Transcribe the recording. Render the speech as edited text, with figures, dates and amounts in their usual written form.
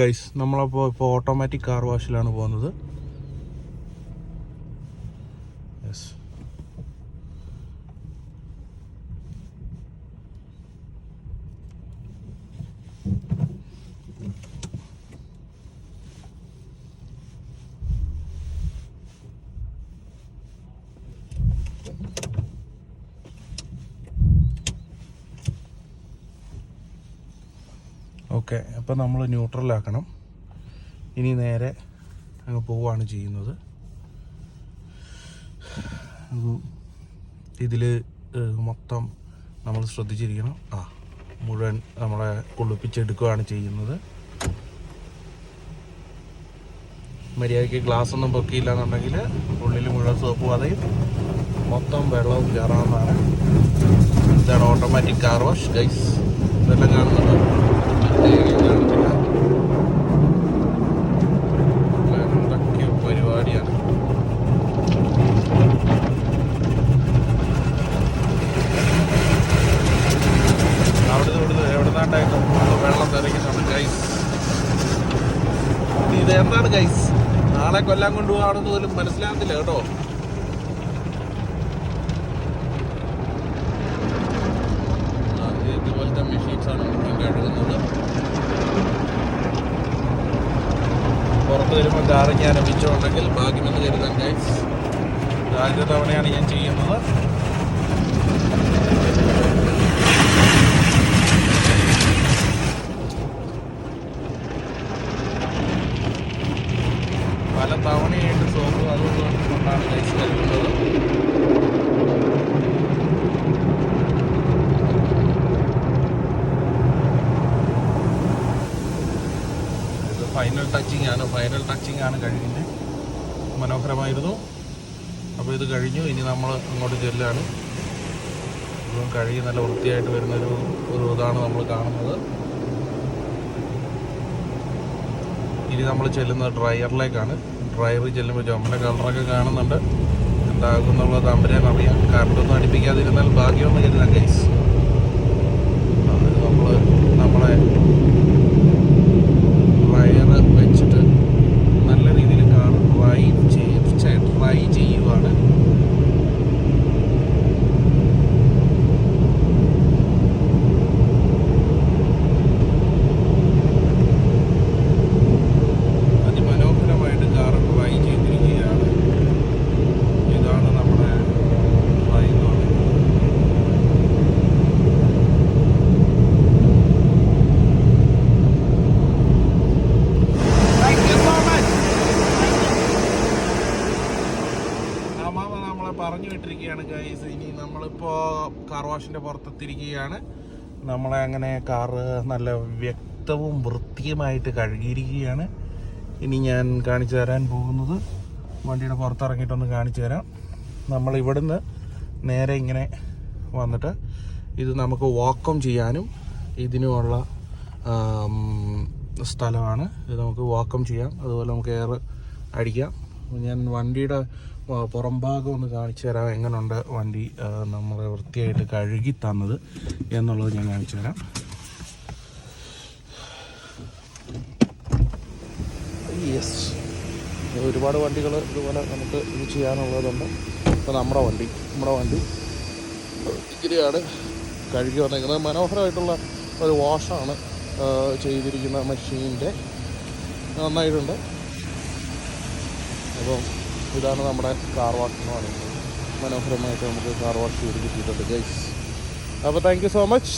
Guys, നമ്മളപ്പോൾ automatic car വാഷിലാണ് പോകുന്നത്. Yes, okay. അപ്പോൾ നമ്മൾ ന്യൂട്രലാക്കണം. ഇനി നേരെ അങ്ങ് പോവുകയാണ് ചെയ്യുന്നത്. ഇതിൽ മൊത്തം നമ്മൾ ശ്രദ്ധിച്ചിരിക്കണം. മുഴുവൻ നമ്മളെ കുളിപ്പിച്ചെടുക്കുകയാണ് ചെയ്യുന്നത്. മര്യാദയ്ക്ക് ഗ്ലാസ് ഒന്നും പൊക്കിയില്ല എന്നുണ്ടെങ്കിൽ ഉള്ളിൽ മുഴുവൻ സോപ്പ് പതയും മൊത്തം വെള്ളവും കയറാവുന്നതാണ്. ഇതാണ് ഓട്ടോമാറ്റിക് കാർ വാഷ് ഗൈസ്. ഇതെല്ലാം കാണുന്നുണ്ട്. എന്തൊക്കെ പരിപാടിയാണ്. അവിടുന്ന് എവിടുന്നാണ്ടായിട്ട് വെള്ളം തെറിക്കുന്നുണ്ട് ഗൈസ്. ഇത് എന്താണ് ഗൈസ്? നാളെ കൊല്ലാൻ കൊണ്ടുപോകാണെന്ന് പോലും മനസ്സിലാകുന്നില്ല കേട്ടോ. ഇതുപോലത്തെ മെഷീൻസാണ് കഴുകുന്നത്. പുറത്ത് വരുമ്പോൾ കാറ് ഞാൻ മിച്ചമുണ്ടെങ്കിൽ ഭാഗ്യമെന്ന് കരുതാൻ ഗൈസ്. ആദ്യത്തെ തവണയാണ് ഞാൻ ചെയ്യുന്നത്. പല തവണയായിട്ട് സോപ്പ് അതുകൊണ്ടാണ് ഗൈസ് കഴുകുന്നത്. ഫൈനൽ ടച്ചിങ് ആണ് കഴിഞ്ഞത്. മനോഹരമായിരുന്നു. അപ്പോൾ ഇത് കഴിഞ്ഞു. ഇനി നമ്മൾ അങ്ങോട്ട് ചെല്ലാണ്. ഇതും കഴുകി നല്ല വൃത്തിയായിട്ട് വരുന്നൊരു ഇതാണ് നമ്മൾ കാണുന്നത്. ഇനി നമ്മൾ ചെല്ലുന്നത് ഡ്രയറിലേക്കാണ്. ഡ്രയറിൽ ചെല്ലുമ്പോൾ ചുമല കളറൊക്കെ കാണുന്നുണ്ട്. എന്താകുന്നുള്ളത് തമ്പുരാൻ അറിയാം. കറണ്ടൊന്നും അടുപ്പിക്കാതിരുന്നാൽ ഭാഗ്യമെന്ന് കരുതാം ഗൈസ്. നമ്മളെ ഡ്രയർ വെച്ചിട്ട് നല്ല രീതിയിൽ ഡ്രൈ ചെയ്യുവാണ്. അതിമനോഹരമായിട്ട് കാർ ഡ്രൈ ചെയ്തിരിക്കുകയാണ്. ഇതാണ് നമ്മുടെ ഡ്രൈ എന്ന് പറയുന്നത്. പറഞ്ഞു വിട്ടിരിക്കുകയാണ് ഗൈസ്. ഇനി നമ്മളിപ്പോൾ കാർ വാഷിൻ്റെ പുറത്തെത്തിയിരിക്കുകയാണ്. നമ്മളെ അങ്ങനെ കാറ് നല്ല വ്യക്തവും വൃത്തിയുമായിട്ട് കഴുകിയിരിക്കുകയാണ്. ഇനി ഞാൻ കാണിച്ചു തരാൻ പോകുന്നത് വണ്ടിയുടെ പുറത്തിറങ്ങിയിട്ടൊന്ന് കാണിച്ചു തരാം. നമ്മളിവിടുന്ന് നേരെ ഇങ്ങനെ വന്നിട്ട് ഇത് നമുക്ക് വാക്വം ചെയ്യാനും ഇതിനുമുള്ള സ്ഥലമാണ്. ഇത് നമുക്ക് വാക്വം ചെയ്യാം. അതുപോലെ നമുക്ക് എയർ അടിക്കാം. ഞാൻ വണ്ടിയുടെ പുറം ഭാഗം ഒന്ന് കാണിച്ചു തരാം. എങ്ങനെയുണ്ട് വണ്ടി നമ്മളെ വൃത്തിയായിട്ട് കഴുകി തന്നത് എന്നുള്ളത് ഞാൻ കാണിച്ചു തരാം. യെസ്, ഒരുപാട് വണ്ടികൾ ഇതുപോലെ നമുക്ക് ഇത് ചെയ്യാനുള്ളതുണ്ട്. ഇപ്പോൾ നമ്മുടെ വണ്ടി ഇങ്ങനെയാണ് കഴുകി വന്നേക്കുന്നത്. മനോഹരമായിട്ടുള്ള ഒരു വാഷാണ് ചെയ്തിരിക്കുന്ന മെഷീൻ്റെ. നന്നായിട്ടുണ്ട്. അപ്പം ഇതാണ് നമ്മുടെ കാർ വാഷ് എന്ന് പറയുന്നത്. മനോഹരമായിട്ട് നമുക്ക് കാർ വാഷ് ചെയ്ത് കിട്ടിയിട്ടുണ്ട് ഗൈസ്. അപ്പോൾ താങ്ക് യു സോ മച്ച്.